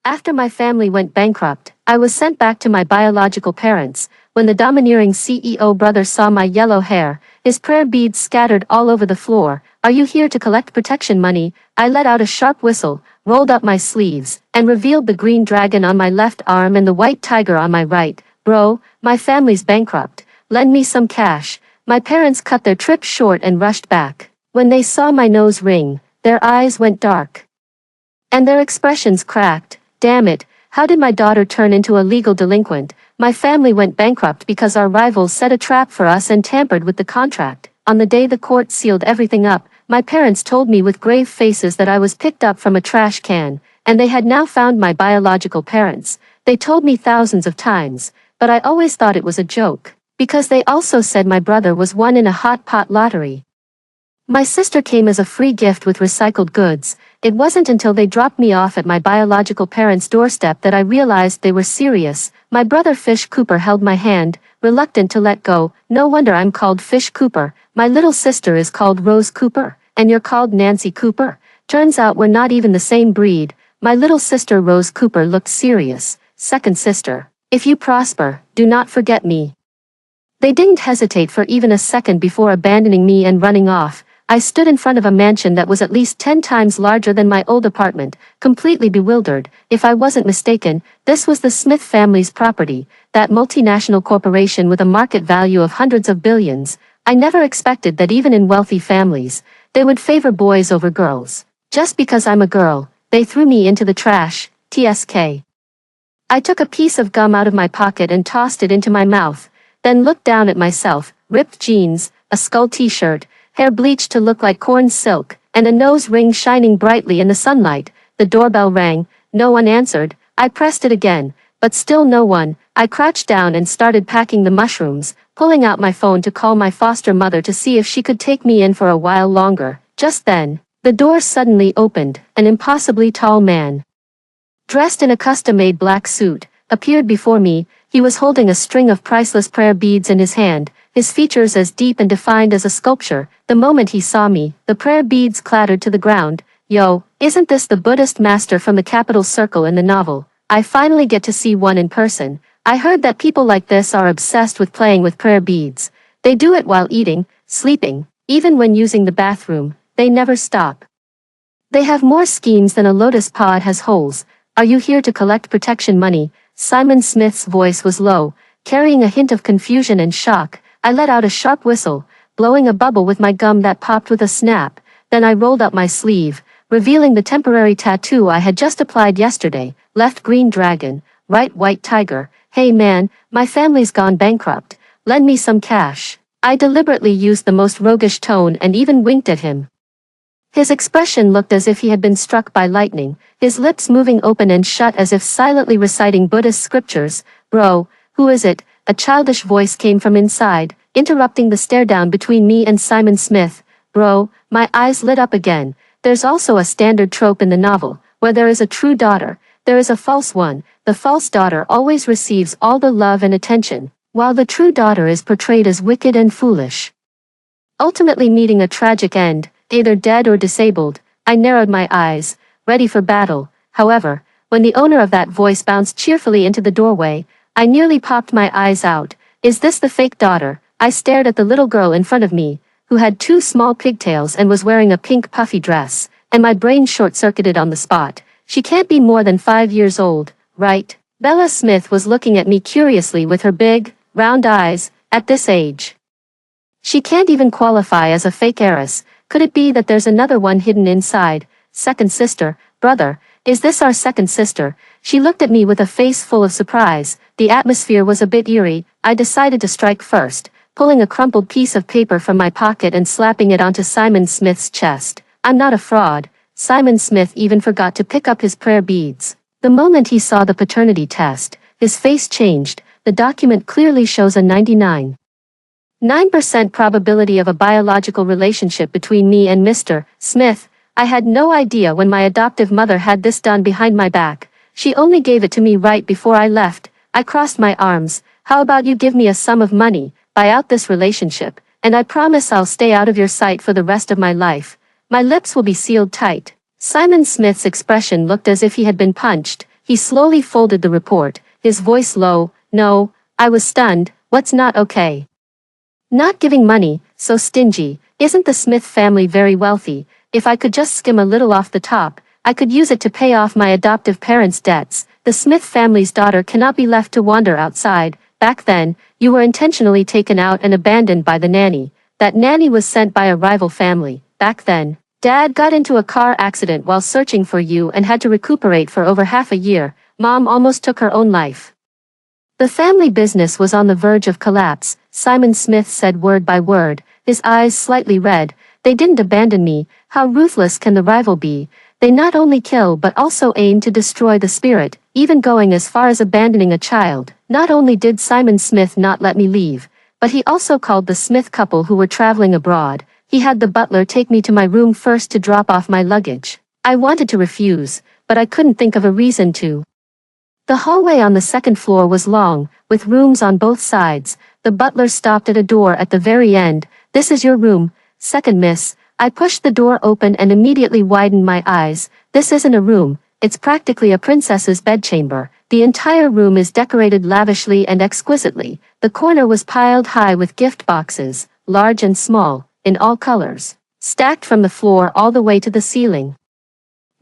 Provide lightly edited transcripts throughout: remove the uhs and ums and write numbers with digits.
After my family went bankrupt, I was sent back to my biological parents. When the domineering CEO brother saw my yellow hair, his prayer beads scattered all over the floor. "Are you here to collect protection money?" I let out a sharp whistle, rolled up my sleeves, and revealed the green dragon on my left arm and the white tiger on my right. "Bro, my family's bankrupt. Lend me some cash." My parents cut their trip short and rushed back. When they saw my nose ring, their eyes went dark. And their expressions cracked. "Damn it, how did my daughter turn into a legal delinquent?" My family went bankrupt because our rivals set a trap for us and tampered with the contract. On the day the court sealed everything up, my parents told me with grave faces that I was picked up from a trash can, and they had now found my biological parents. They told me thousands of times, but I always thought it was a joke, because they also said my brother was won in a hot pot lottery. My sister came as a free gift with recycled goods. It wasn't until they dropped me off at my biological parents' doorstep that I realized they were serious. My brother Fish Cooper held my hand, reluctant to let go. "No wonder I'm called Fish Cooper. My little sister is called Rose Cooper, and you're called Nancy Cooper." Turns out we're not even the same breed. My little sister Rose Cooper looked serious. "Second sister, if you prosper, do not forget me." They didn't hesitate for even a second before abandoning me and running off. I stood in front of a mansion that was at least 10 times larger than my old apartment, completely bewildered. If I wasn't mistaken, this was the Smith family's property, that multinational corporation with a market value of hundreds of billions. I never expected that even in wealthy families, they would favor boys over girls. Just because I'm a girl, they threw me into the trash. TSK. I took a piece of gum out of my pocket and tossed it into my mouth, then looked down at myself. Ripped jeans, a skull t-shirt, hair bleached to look like corn silk, and a nose ring shining brightly in the sunlight. The doorbell rang. No one answered. I pressed it again, but still no one. I crouched down and started packing the mushrooms, pulling out my phone to call my foster mother to see if she could take me in for a while longer. Just then, the door suddenly opened. An impossibly tall man, dressed in a custom-made black suit, appeared before me. He was holding a string of priceless prayer beads in his hand, his features as deep and defined as a sculpture. The moment he saw me, the prayer beads clattered to the ground. "Yo, isn't this the Buddhist master from the capital circle in the novel? I finally get to see one in person. I heard that people like this are obsessed with playing with prayer beads. They do it while eating, sleeping, even when using the bathroom. They never stop. They have more schemes than a lotus pod has holes. Are you here to collect protection money?" Simon Smith's voice was low, carrying a hint of confusion and shock. I let out a sharp whistle, blowing a bubble with my gum that popped with a snap. Then I rolled up my sleeve, revealing the temporary tattoo I had just applied yesterday. Left green dragon, right white tiger. "Hey man, my family's gone bankrupt. Lend me some cash." I deliberately used the most roguish tone and even winked at him. His expression looked as if he had been struck by lightning, his lips moving open and shut as if silently reciting Buddhist scriptures. "Bro, who is it?" A childish voice came from inside, interrupting the stare-down between me and Simon Smith. "Bro," my eyes lit up again. There's also a standard trope in the novel, where there is a true daughter, there is a false one. The false daughter always receives all the love and attention, while the true daughter is portrayed as wicked and foolish, ultimately meeting a tragic end, either dead or disabled. I narrowed my eyes, ready for battle. However, when the owner of that voice bounced cheerfully into the doorway, I nearly popped my eyes out. Is this the fake daughter? I stared at the little girl in front of me, who had 2 small pigtails and was wearing a pink puffy dress, and my brain short-circuited on the spot. She can't be more than 5 years old, right? Bella Smith was looking at me curiously with her big, round eyes. At this age, she can't even qualify as a fake heiress. Could it be that there's another one hidden inside? Second sister, brother, is this our second sister? She looked at me with a face full of surprise. The atmosphere was a bit eerie. I decided to strike first, pulling a crumpled piece of paper from my pocket and slapping it onto Simon Smith's chest. "I'm not a fraud." Simon Smith even forgot to pick up his prayer beads. The moment he saw the paternity test, his face changed. The document clearly shows a 99.9% probability of a biological relationship between me and Mr. Smith. I had no idea when my adoptive mother had this done behind my back. She only gave it to me right before I left. I crossed my arms. "How about you give me a sum of money, buy out this relationship, and I promise I'll stay out of your sight for the rest of my life. My lips will be sealed tight." Simon Smith's expression looked as if he had been punched. He slowly folded the report, his voice low. No, I was stunned. What's not okay? Not giving money, so stingy. Isn't the Smith family very wealthy? If I could just skim a little off the top, I could use it to pay off my adoptive parents' debts. The Smith family's daughter cannot be left to wander outside. Back then, you were intentionally taken out and abandoned by the nanny. That nanny was sent by a rival family. Back then, Dad got into a car accident while searching for you and had to recuperate for over half a year. Mom almost took her own life. The family business was on the verge of collapse, Simon Smith said word by word, his eyes slightly red. They didn't abandon me. How ruthless can the rival be? They not only kill but also aim to destroy the spirit, even going as far as abandoning a child. Not only did Simon Smith not let me leave, but he also called the Smith couple who were traveling abroad. He had the butler take me to my room first to drop off my luggage. I wanted to refuse, but I couldn't think of a reason to. The hallway on the second floor was long, with rooms on both sides. The butler stopped at a door at the very end. This is your room, second miss. I pushed the door open and immediately widened my eyes. This isn't a room, it's practically a princess's bedchamber. The entire room is decorated lavishly and exquisitely. The corner was piled high with gift boxes, large and small, in all colors, stacked from the floor all the way to the ceiling.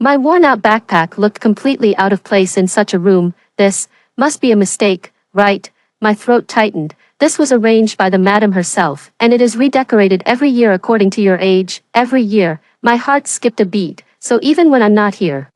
My worn-out backpack looked completely out of place in such a room. This must be a mistake, right? My throat tightened. This was arranged by the madam herself, and it is redecorated every year according to your age. Every year. My heart skipped a beat, so even when I'm not here.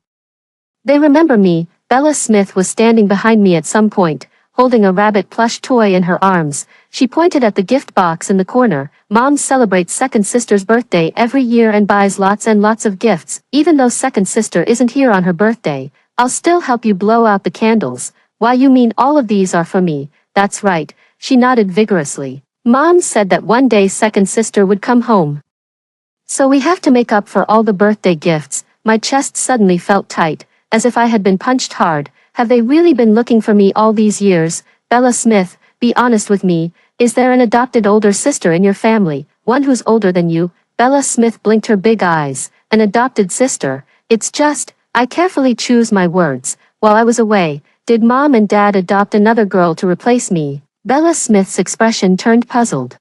They remember me. Bella Smith was standing behind me at some point, holding a rabbit plush toy in her arms. She pointed at the gift box in the corner. Mom celebrates second sister's birthday every year and buys lots and lots of gifts. Even though second sister isn't here on her birthday, I'll still help you blow out the candles. Why, you mean all of these are for me? That's right. She nodded vigorously. Mom said that one day second sister would come home. So we have to make up for all the birthday gifts. My chest suddenly felt tight, as if I had been punched hard. Have they really been looking for me all these years? Bella Smith, be honest with me. Is there an adopted older sister in your family, one who's older than you? Bella Smith blinked her big eyes. An adopted sister? It's just, I carefully choose my words. While I was away, did Mom and Dad adopt another girl to replace me? Bella Smith's expression turned puzzled.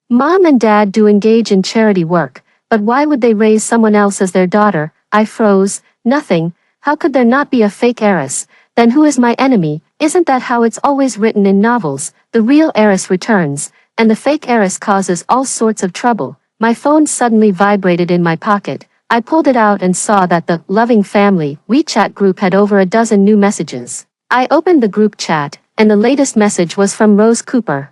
Mom and Dad do engage in charity work, but why would they raise someone else as their daughter? I froze. Nothing. How could there not be a fake heiress? Then who is my enemy? Isn't that how it's always written in novels? The real heiress returns, and the fake heiress causes all sorts of trouble. My phone suddenly vibrated in my pocket. I pulled it out and saw that the Loving Family WeChat group had over a dozen new messages. I opened the group chat, and the latest message was from Rose Cooper.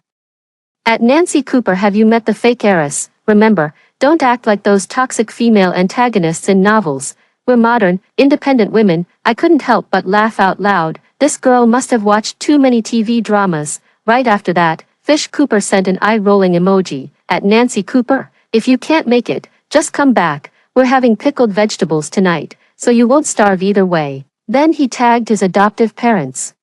At Nancy Cooper, have you met the fake heiress? Remember, don't act like those toxic female antagonists in novels. We're modern, independent women. I couldn't help but laugh out loud. This girl must have watched too many TV dramas. Right after that, Fish Cooper sent an eye-rolling emoji. At Nancy Cooper, if you can't make it, just come back. We're having pickled vegetables tonight, so you won't starve either way. Then he tagged his adoptive parents.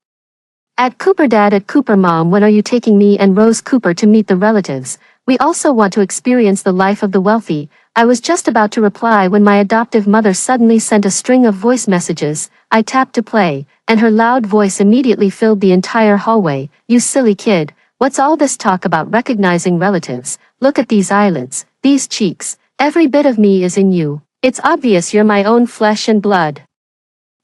At Cooper Dad, at Cooper Mom, when are you taking me and Rose Cooper to meet the relatives? We also want to experience the life of the wealthy. I was just about to reply when my adoptive mother suddenly sent a string of voice messages. I tapped to play, and her loud voice immediately filled the entire hallway. You silly kid, what's all this talk about recognizing relatives? Look at these eyelids, these cheeks. Every bit of me is in you. It's obvious you're my own flesh and blood.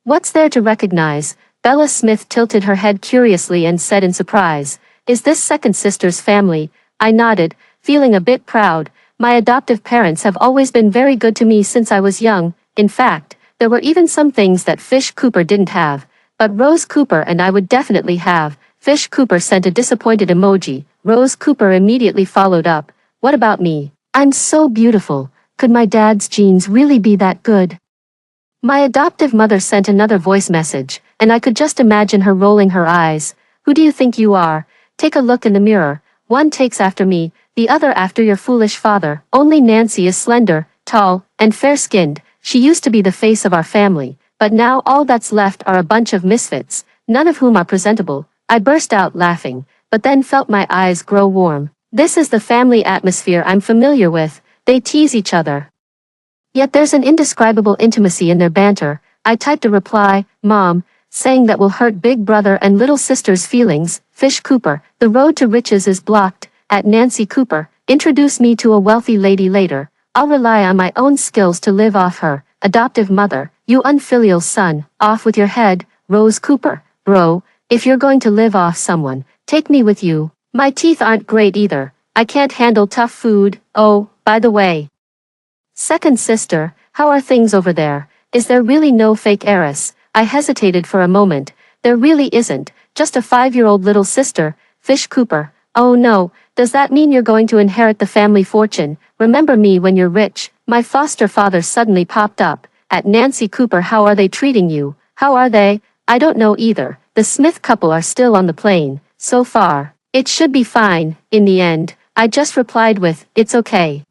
What's there to recognize? Bella Smith tilted her head curiously and said in surprise, Is this second sister's family? I nodded, feeling a bit proud. My adoptive parents have always been very good to me since I was young. In fact, there were even some things that Fish Cooper didn't have, but Rose Cooper and I would definitely have. Fish Cooper sent a disappointed emoji. Rose Cooper immediately followed up, What about me? I'm so beautiful. Could my dad's genes really be that good? My adoptive mother sent another voice message, and I could just imagine her rolling her eyes. Who do you think you are? Take a look in the mirror. One takes after me, the other after your foolish father. Only Nancy is slender, tall, and fair-skinned. She used to be the face of our family, but now all that's left are a bunch of misfits, none of whom are presentable. I burst out laughing, but then felt my eyes grow warm. This is the family atmosphere I'm familiar with. They tease each other. Yet there's an indescribable intimacy in their banter. I typed a reply, Mom, saying that will hurt big brother and little sister's feelings. Fish Cooper, the road to riches is blocked. At Nancy Cooper, introduce me to a wealthy lady later. I'll rely on my own skills to live off her. Adoptive mother, you unfilial son, off with your head. Rose Cooper, bro, if you're going to live off someone, take me with you. My teeth aren't great either. I can't handle tough food. Oh, by the way. Second sister, how are things over there? Is there really no fake heiress? I hesitated for a moment. There really isn't, just a 5-year-old little sister. Fish Cooper, oh no, does that mean you're going to inherit the family fortune? Remember me when you're rich. My foster father suddenly popped up. At Nancy Cooper, how are they treating you? How are they? I don't know either. The Smith couple are still on the plane. So far, it should be fine. In the end, I just replied with, it's okay.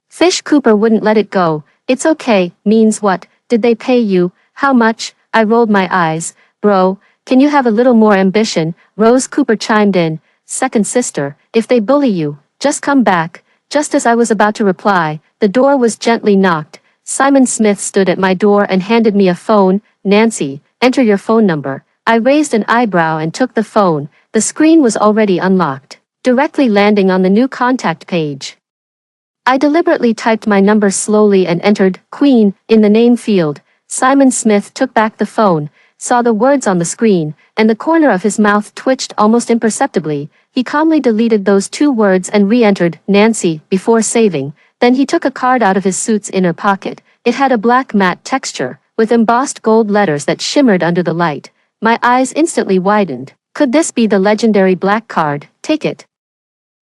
Fish Cooper wouldn't let it go. It's okay, means what? Did they pay you? How much? I rolled my eyes. Bro, can you have a little more ambition? Rose Cooper chimed in. Second sister, if they bully you, just come back. Just as I was about to reply, the door was gently knocked. Simon Smith stood at my door and handed me a phone. Nancy, enter your phone number. I raised an eyebrow and took the phone. The screen was already unlocked, directly landing on the new contact page. I deliberately typed my number slowly and entered Queen in the name field. Simon Smith took back the phone, saw the words on the screen, and the corner of his mouth twitched almost imperceptibly. He calmly deleted those 2 words and re-entered Nancy before saving. Then he took a card out of his suit's inner pocket. It had a black matte texture, with embossed gold letters that shimmered under the light. My eyes instantly widened. Could this be the legendary black card? Take it.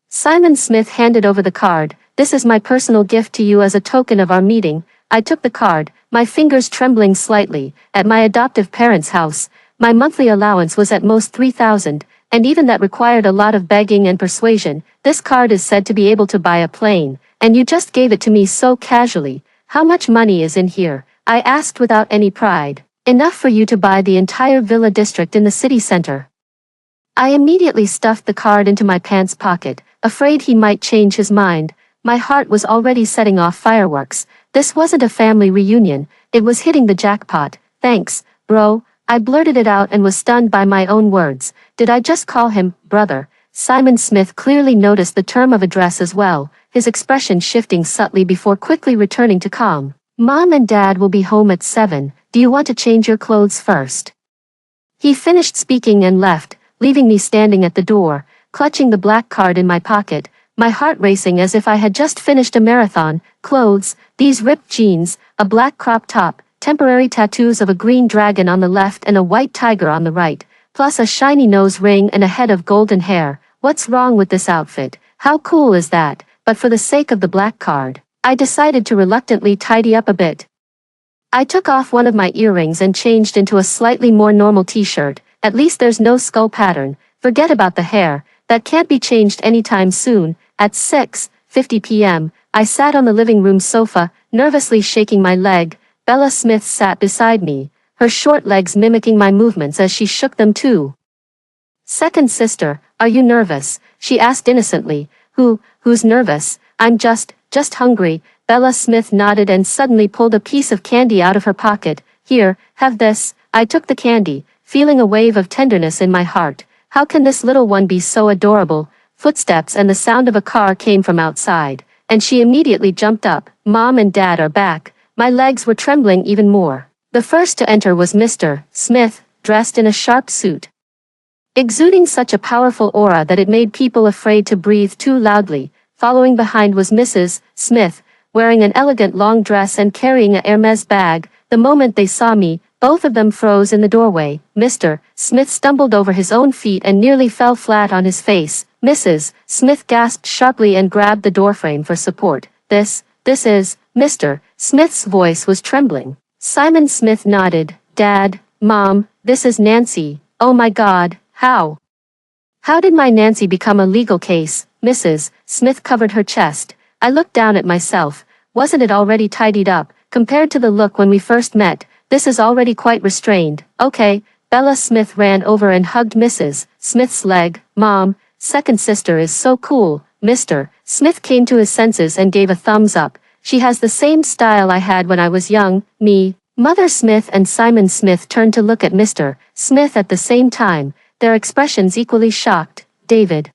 Simon Smith handed over the card. This is my personal gift to you as a token of our meeting. I took the card, my fingers trembling slightly. At my adoptive parents' house, my monthly allowance was at most $3,000, and even that required a lot of begging and persuasion. This card is said to be able to buy a plane, and you just gave it to me so casually. How much money is in here? I asked without any pride. Enough for you to buy the entire villa district in the city center. I immediately stuffed the card into my pants pocket, afraid he might change his mind. My heart was already setting off fireworks. This wasn't a family reunion, it was hitting the jackpot. Thanks, bro. I blurted it out and was stunned by my own words. Did I just call him brother? Simon Smith clearly noticed the term of address as well, his expression shifting subtly before quickly returning to calm. Mom and Dad will be home at 7. Do you want to change your clothes first? He finished speaking and left, leaving me standing at the door, clutching the black card in my pocket, my heart racing as if I had just finished a marathon. Clothes, these ripped jeans, a black crop top, temporary tattoos of a green dragon on the left and a white tiger on the right, plus a shiny nose ring and a head of golden hair. What's wrong with this outfit? How cool is that? But for the sake of the black card, I decided to reluctantly tidy up a bit. I took off one of my earrings and changed into a slightly more normal t-shirt. At least there's no skull pattern. Forget about the hair. That can't be changed anytime soon. At 6:50 p.m., I sat on the living room sofa, nervously shaking my leg. Bella Smith sat beside me, her short legs mimicking my movements as she shook them too. Second sister, are you nervous? She asked innocently. Who's nervous? I'm just hungry. Bella Smith nodded and suddenly pulled a piece of candy out of her pocket. Here, have this. I took the candy, feeling a wave of tenderness in my heart. How can this little one be so adorable? Footsteps and the sound of a car came from outside, and she immediately jumped up. Mom and Dad are back. My legs were trembling even more. The first to enter was Mr. Smith, dressed in a sharp suit, exuding such a powerful aura that it made people afraid to breathe too loudly. Following behind was Mrs. Smith, wearing an elegant long dress and carrying a Hermes bag. The moment they saw me, both of them froze in the doorway. Mr. Smith stumbled over his own feet and nearly fell flat on his face. Mrs. Smith gasped sharply and grabbed the doorframe for support. This is, Mr. Smith's voice was trembling. Simon Smith nodded. Dad, Mom, this is Nancy. Oh my God, how? How did my Nancy become a legal case? Mrs. Smith covered her chest. I looked down at myself. Wasn't it already tidied up? Compared to the look when we first met, this is already quite restrained. Okay. Bella Smith ran over and hugged Mrs. Smith's leg. Mom, second sister is so cool. Mr. Smith came to his senses and gave a thumbs up. She has the same style I had when I was young. Me, Mother Smith and Simon Smith turned to look at Mr. Smith at the same time, their expressions equally shocked. David,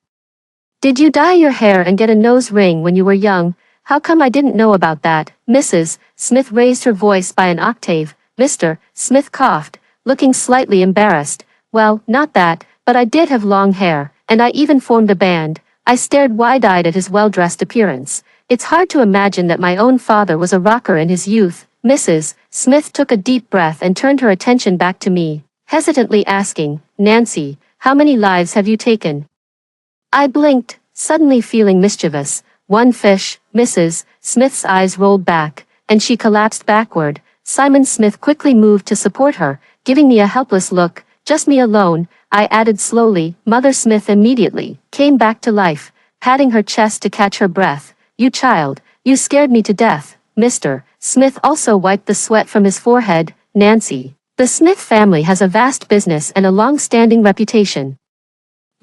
did you dye your hair and get a nose ring when you were young? How come I didn't know about that? Mrs. Smith raised her voice by an octave. Mr. Smith coughed, looking slightly embarrassed. Well, not that, but I did have long hair, and I even formed a band. I stared wide-eyed at his well-dressed appearance. It's hard to imagine that my own father was a rocker in his youth. Mrs. Smith took a deep breath and turned her attention back to me, hesitantly asking, Nancy, how many lives have you taken? I blinked, suddenly feeling mischievous. One fish. Mrs. Smith's eyes rolled back, and she collapsed backward. Simon Smith quickly moved to support her, giving me a helpless look. Just me alone, I added slowly. Mother Smith immediately came back to life, patting her chest to catch her breath. You child, you scared me to death. Mr. Smith also wiped the sweat from his forehead. Nancy, the Smith family has a vast business and a long-standing reputation.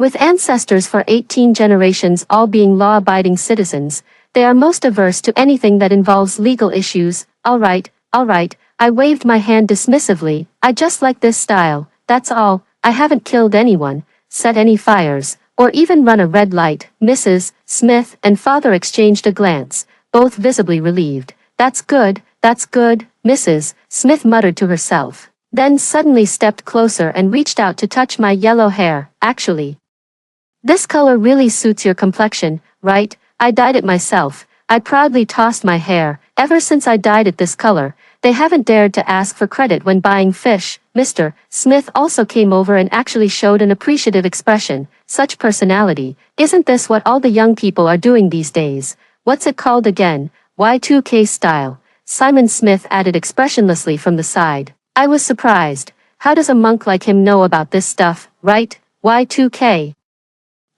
With ancestors for 18 generations all being law-abiding citizens, they are most averse to anything that involves legal issues. All right, I waved my hand dismissively. I just like this style, that's all. I haven't killed anyone, set any fires, or even run a red light. Mrs. Smith and father exchanged a glance, both visibly relieved. That's good, Mrs. Smith muttered to herself, then suddenly stepped closer and reached out to touch my yellow hair. Actually, this color really suits your complexion, right? I dyed it myself. I proudly tossed my hair. Ever since I dyed it this color, they haven't dared to ask for credit when buying fish. Mr. Smith also came over and actually showed an appreciative expression. Such personality. Isn't this what all the young people are doing these days? What's it called again? Y2K style. Simon Smith added expressionlessly from the side. I was surprised. How does a monk like him know about this stuff, right? Y2K.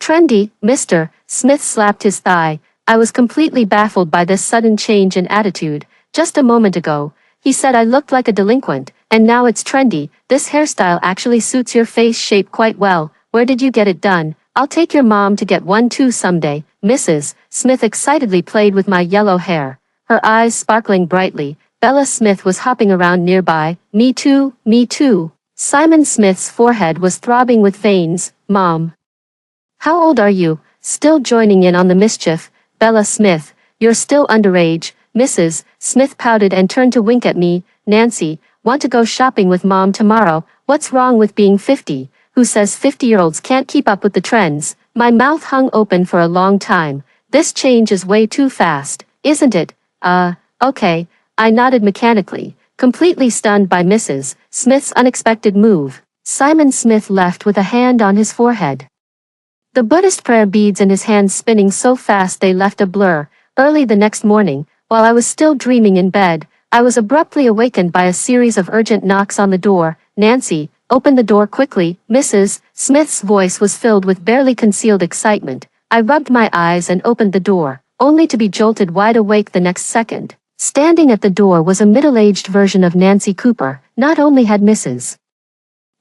Trendy. Mr. Smith slapped his thigh. I was completely baffled by this sudden change in attitude. Just a moment ago, he said I looked like a delinquent, and now it's trendy. This hairstyle actually suits your face shape quite well. Where did you get it done? I'll take your mom to get one too someday. Mrs. Smith excitedly played with my yellow hair, her eyes sparkling brightly. Bella Smith was hopping around nearby. Me too, me too. Simon Smith's forehead was throbbing with veins. Mom, how old are you? Still joining in on the mischief. Bella Smith, you're still underage. Mrs. Smith pouted and turned to wink at me. Nancy, want to go shopping with Mom tomorrow? What's wrong with being 50? Who says 50-year-olds can't keep up with the trends? My mouth hung open for a long time. This change is way too fast, isn't it? Okay. I nodded mechanically, completely stunned by Mrs. Smith's unexpected move. Simon Smith left with a hand on his forehead, the Buddhist prayer beads in his hands spinning so fast they left a blur. Early the next morning, while I was still dreaming in bed, I was abruptly awakened by a series of urgent knocks on the door. Nancy, open the door quickly. Mrs. Smith's voice was filled with barely concealed excitement. I rubbed my eyes and opened the door, only to be jolted wide awake the next second. Standing at the door was a middle-aged version of Nancy Cooper. Not only had Mrs.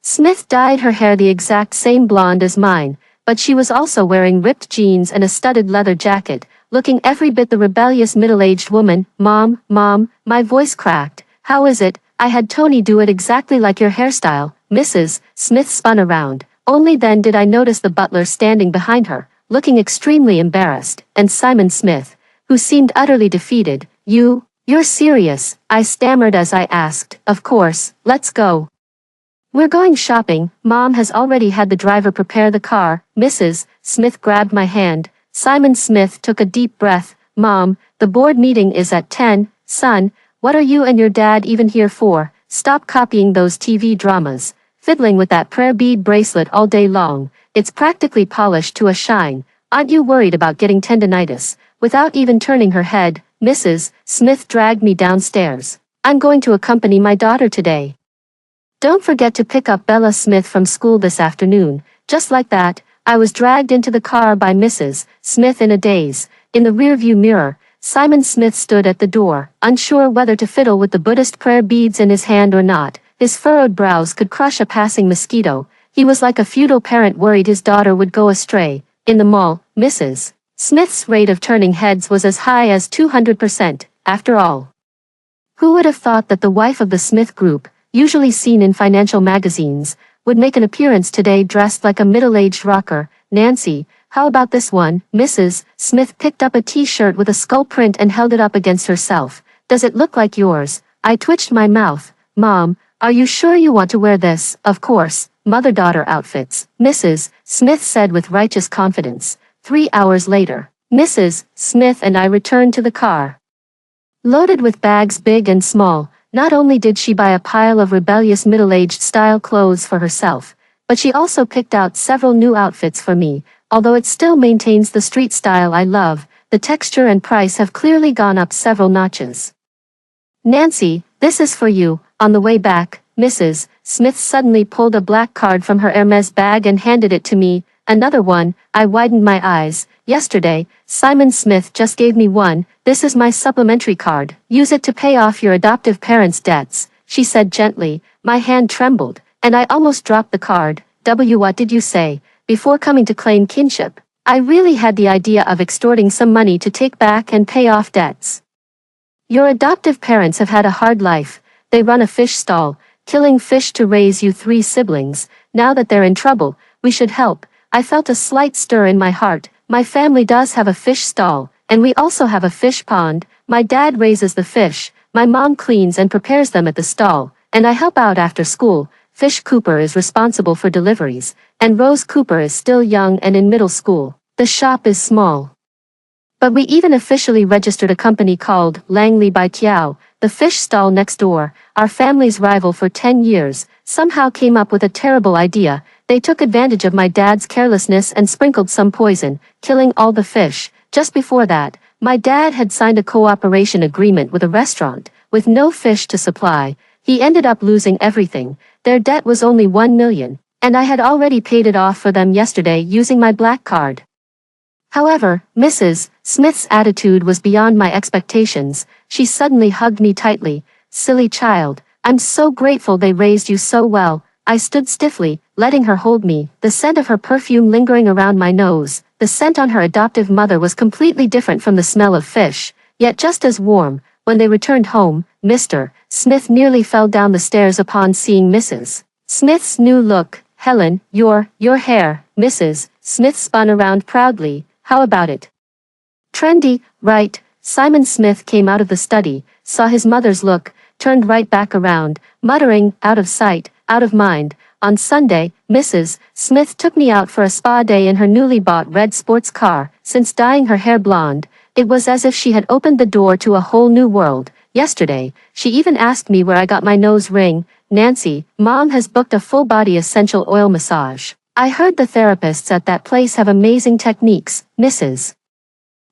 Smith dyed her hair the exact same blonde as mine, but she was also wearing ripped jeans and a studded leather jacket, looking every bit the rebellious middle-aged woman. Mom, my voice cracked. How is it? I had Tony do it exactly like your hairstyle. Mrs. Smith spun around. Only then did I notice the butler standing behind her, looking extremely embarrassed, and Simon Smith, who seemed utterly defeated. You're serious? I stammered as I asked. Of course, let's go. We're going shopping. Mom has already had the driver prepare the car. Mrs. Smith grabbed my hand. Simon Smith took a deep breath. Mom, the board meeting is at 10. Son, what are you and your dad even here for? Stop copying those TV dramas, fiddling with that prayer bead bracelet all day long. It's practically polished to a shine. Aren't you worried about getting tendinitis? Without even turning her head, Mrs. Smith dragged me downstairs. I'm going to accompany my daughter today. Don't forget to pick up Bella Smith from school this afternoon. Just like that, I was dragged into the car by Mrs. Smith in a daze. In the rearview mirror, Simon Smith stood at the door, unsure whether to fiddle with the Buddhist prayer beads in his hand or not. His furrowed brows could crush a passing mosquito. He was like a feudal parent worried his daughter would go astray. In the mall, Mrs. Smith's rate of turning heads was as high as 200%. After all, Who would have thought that the wife of the Smith Group, usually seen in financial magazines, would make an appearance today dressed like a middle-aged rocker? Nancy, how about this one? Mrs. Smith picked up a t-shirt with a skull print and held it up against herself. Does it look like yours? I twitched my mouth. Mom, are you sure you want to wear this? Of course, mother-daughter outfits, Mrs. Smith said with righteous confidence. 3 hours later, Mrs. Smith and I returned to the car. Loaded with bags big and small, not only did she buy a pile of rebellious middle-aged style clothes for herself, but she also picked out several new outfits for me. Although it still maintains the street style I love, the texture and price have clearly gone up several notches. Nancy, this is for you. On the way back, Mrs. Smith suddenly pulled a black card from her Hermes bag and handed it to me. Another one. I widened my eyes. Yesterday, Simon Smith just gave me one. This is my supplementary card. Use it to pay off your adoptive parents' debts, she said gently. My hand trembled, and I almost dropped the card. What did you say? Before coming to claim kinship, I really had the idea of extorting some money to take back and pay off debts. Your adoptive parents have had a hard life. They run a fish stall, killing fish to raise you 3 siblings. Now that they're in trouble, we should help. I felt a slight stir in my heart. My family does have a fish stall, and we also have a fish pond. My dad raises the fish, my mom cleans and prepares them at the stall, and I help out after school. Fish Cooper is responsible for deliveries, and Rose Cooper is still young and in middle school. The shop is small, but we even officially registered a company called Langley by Tiao. The fish stall next door, our family's rival for 10 years, somehow came up with a terrible idea. They took advantage of my dad's carelessness and sprinkled some poison, killing all the fish. Just before that, my dad had signed a cooperation agreement with a restaurant, with no fish to supply. He ended up losing everything. Their debt was only 1 million, and I had already paid it off for them yesterday using my black card. However, Mrs. Smith's attitude was beyond my expectations. She suddenly hugged me tightly. Silly child, I'm so grateful they raised you so well. I stood stiffly, letting her hold me, the scent of her perfume lingering around my nose. The scent on her adoptive mother was completely different from the smell of fish, yet just as warm. When they returned home, Mr. Smith nearly fell down the stairs upon seeing Mrs. Smith's new look. Helen, your hair. Mrs. Smith spun around proudly. How about it? Trendy, right? Simon Smith came out of the study, saw his mother's look, turned right back around, muttering, out of sight, out of mind. On Sunday, Mrs. Smith took me out for a spa day in her newly bought red sports car. Since dyeing her hair blonde, it was as if she had opened the door to a whole new world. Yesterday, she even asked me where I got my nose ring. Nancy, Mom has booked a full-body essential oil massage. I heard the therapists at that place have amazing techniques, Mrs.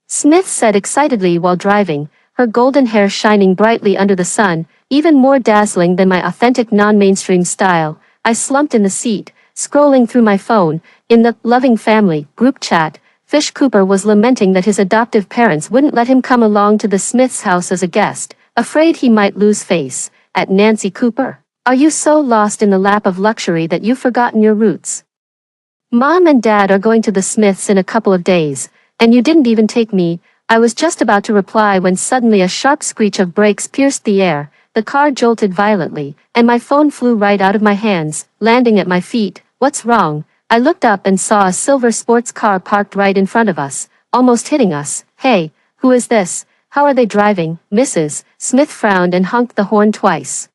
Smith said excitedly while driving, her golden hair shining brightly under the sun, even more dazzling than my authentic non-mainstream style. I slumped in the seat, scrolling through my phone. In the Loving Family group chat, Fish Cooper was lamenting that his adoptive parents wouldn't let him come along to the Smiths' house as a guest, afraid he might lose face. At Nancy Cooper, are you so lost in the lap of luxury that you've forgotten your roots? Mom and Dad are going to the Smiths in a couple of days, and you didn't even take me. I was just about to reply when suddenly a sharp screech of brakes pierced the air. The car jolted violently, and my phone flew right out of my hands, landing at my feet. What's wrong? I looked up and saw a silver sports car parked right in front of us, almost hitting us. Hey, who is this? How are they driving? Mrs. Smith frowned and honked the horn twice.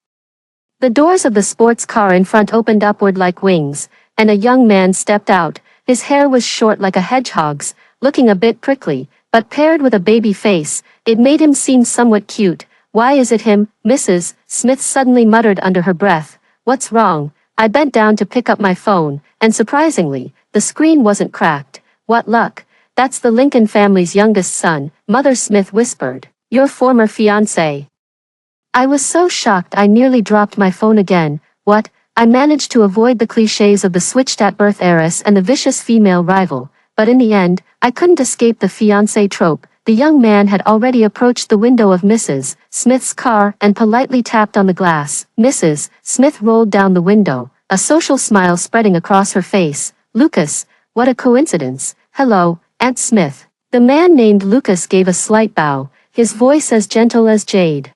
The doors of the sports car in front opened upward like wings, and a young man stepped out. His hair was short like a hedgehog's, looking a bit prickly, but paired with a baby face, it made him seem somewhat cute. Why is it him? Mrs. Smith suddenly muttered under her breath. What's wrong? I bent down to pick up my phone, and surprisingly, the screen wasn't cracked. What luck. That's the Lincoln family's youngest son, Mother Smith whispered. Your former fiancé. I was so shocked I nearly dropped my phone again. What? I managed to avoid the cliches of the switched-at-birth heiress and the vicious female rival, but in the end, I couldn't escape the fiancé trope. The young man had already approached the window of Mrs. Smith's car and politely tapped on the glass. Mrs. Smith rolled down the window, a social smile spreading across her face. Lucas, what a coincidence. Hello, Aunt Smith. The man named Lucas gave a slight bow, his voice as gentle as jade.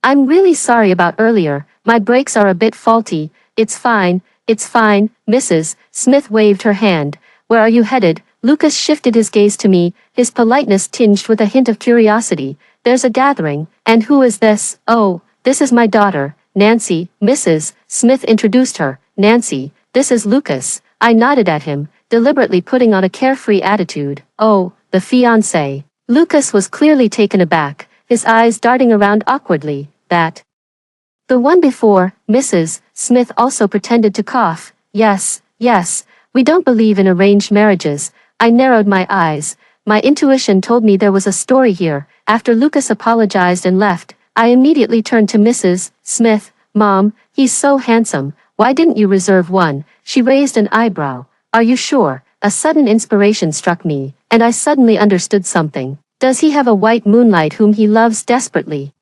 I'm really sorry about earlier, my brakes are a bit faulty. It's fine, Mrs. Smith waved her hand. Where are you headed? Lucas shifted his gaze to me, his politeness tinged with a hint of curiosity. There's a gathering, and who is this? Oh, this is my daughter, Nancy. Mrs. Smith introduced her. Nancy, this is Lucas. I nodded at him, deliberately putting on a carefree attitude. Oh, the fiancé. Lucas was clearly taken aback, his eyes darting around awkwardly. That. The one before, Mrs. Smith also pretended to cough. Yes, we don't believe in arranged marriages. I narrowed my eyes. My intuition told me there was a story here. After Lucas apologized and left, I immediately turned to Mrs. Smith. Mom, he's so handsome. Why didn't you reserve one? She raised an eyebrow. Are you sure? A sudden inspiration struck me, and I suddenly understood something. Does he have a white moonlight whom he loves desperately?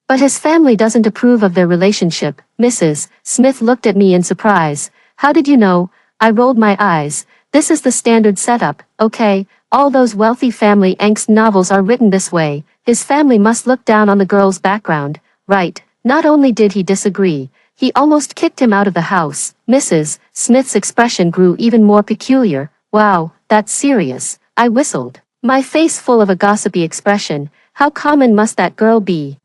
But his family doesn't approve of their relationship. Mrs. Smith looked at me in surprise. How did you know? I rolled my eyes. This is the standard setup, okay? All those wealthy family angst novels are written this way. His family must look down on the girl's background. Right. Not only did he disagree, he almost kicked him out of the house. Mrs. Smith's expression grew even more peculiar. Wow, that's serious. I whistled, my face full of a gossipy expression. How common must that girl be?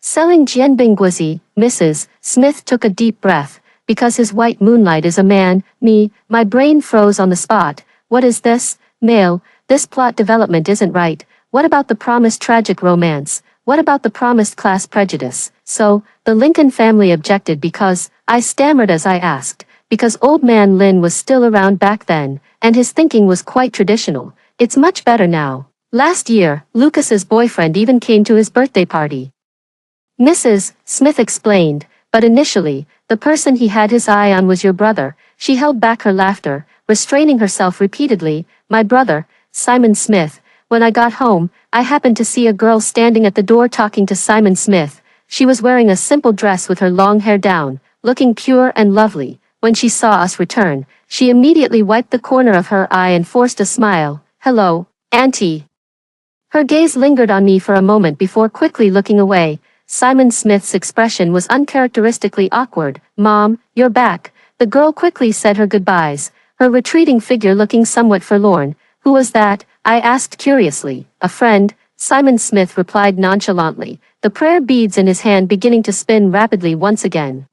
Selling jianbingguizi. Mrs. Smith took a deep breath. Because his white moonlight is a man, my brain froze on the spot. What is this? Male, this plot development isn't right. What about the promised tragic romance? What about the promised class prejudice? So, the Lincoln family objected because, I stammered as I asked, because old man Lin was still around back then, and his thinking was quite traditional. It's much better now. Last year, Lucas's boyfriend even came to his birthday party. Mrs. Smith explained, but initially, the person he had his eye on was your brother. She held back her laughter, restraining herself repeatedly. My brother, Simon Smith. When I got home, I happened to see a girl standing at the door talking to Simon Smith. She was wearing a simple dress with her long hair down, looking pure and lovely. When she saw us return, she immediately wiped the corner of her eye and forced a smile. Hello, Auntie. Her gaze lingered on me for a moment before quickly looking away. Simon Smith's expression was uncharacteristically awkward. Mom, you're back. The girl quickly said her goodbyes, her retreating figure looking somewhat forlorn. Who was that? I asked curiously. A friend, Simon Smith replied nonchalantly, the prayer beads in his hand beginning to spin rapidly once again.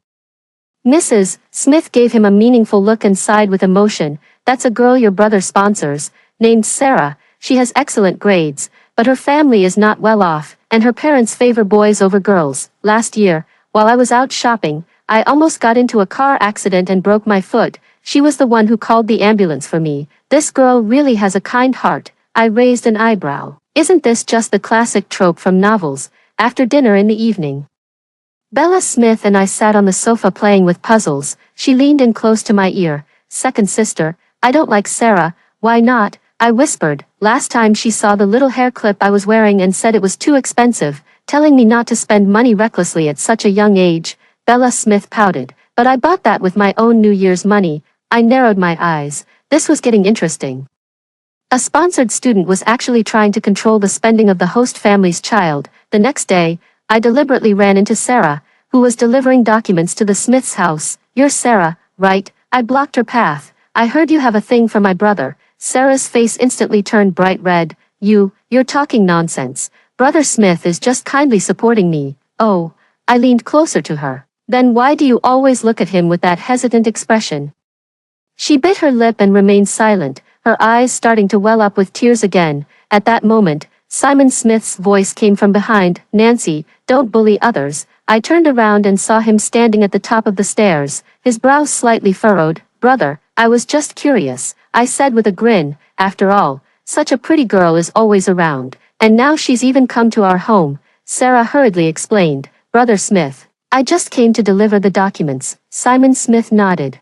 Mrs. Smith gave him a meaningful look and sighed with emotion. That's a girl your brother sponsors, named Sarah. She has excellent grades, but her family is not well off, and her parents favor boys over girls. Last year, while I was out shopping, I almost got into a car accident and broke my foot. She was the one who called the ambulance for me. This girl really has a kind heart. I raised an eyebrow. Isn't this just the classic trope from novels? After dinner in the evening, Bella Smith and I sat on the sofa playing with puzzles. She leaned in close to my ear. Second sister, I don't like Sarah. Why not? I whispered. Last time she saw the little hair clip I was wearing and said it was too expensive, telling me not to spend money recklessly at such a young age. Bella Smith pouted. But I bought that with my own New Year's money. I narrowed my eyes. This was getting interesting. A sponsored student was actually trying to control the spending of the host family's child. The next day, I deliberately ran into Sarah, who was delivering documents to the Smith's house. You're Sarah, right? I blocked her path. I heard you have a thing for my brother. Sarah's face instantly turned bright red. You're talking nonsense. Brother Smith is just kindly supporting me. Oh, I leaned closer to her. Then why do you always look at him with that hesitant expression? She bit her lip and remained silent, her eyes starting to well up with tears again. At that moment, Simon Smith's voice came from behind. Nancy, don't bully others. I turned around and saw him standing at the top of the stairs, his brows slightly furrowed. Brother, I was just curious, I said with a grin. After all, such a pretty girl is always around, and now she's even come to our home. Sarah hurriedly explained. Brother Smith, I just came to deliver the documents. Simon Smith nodded.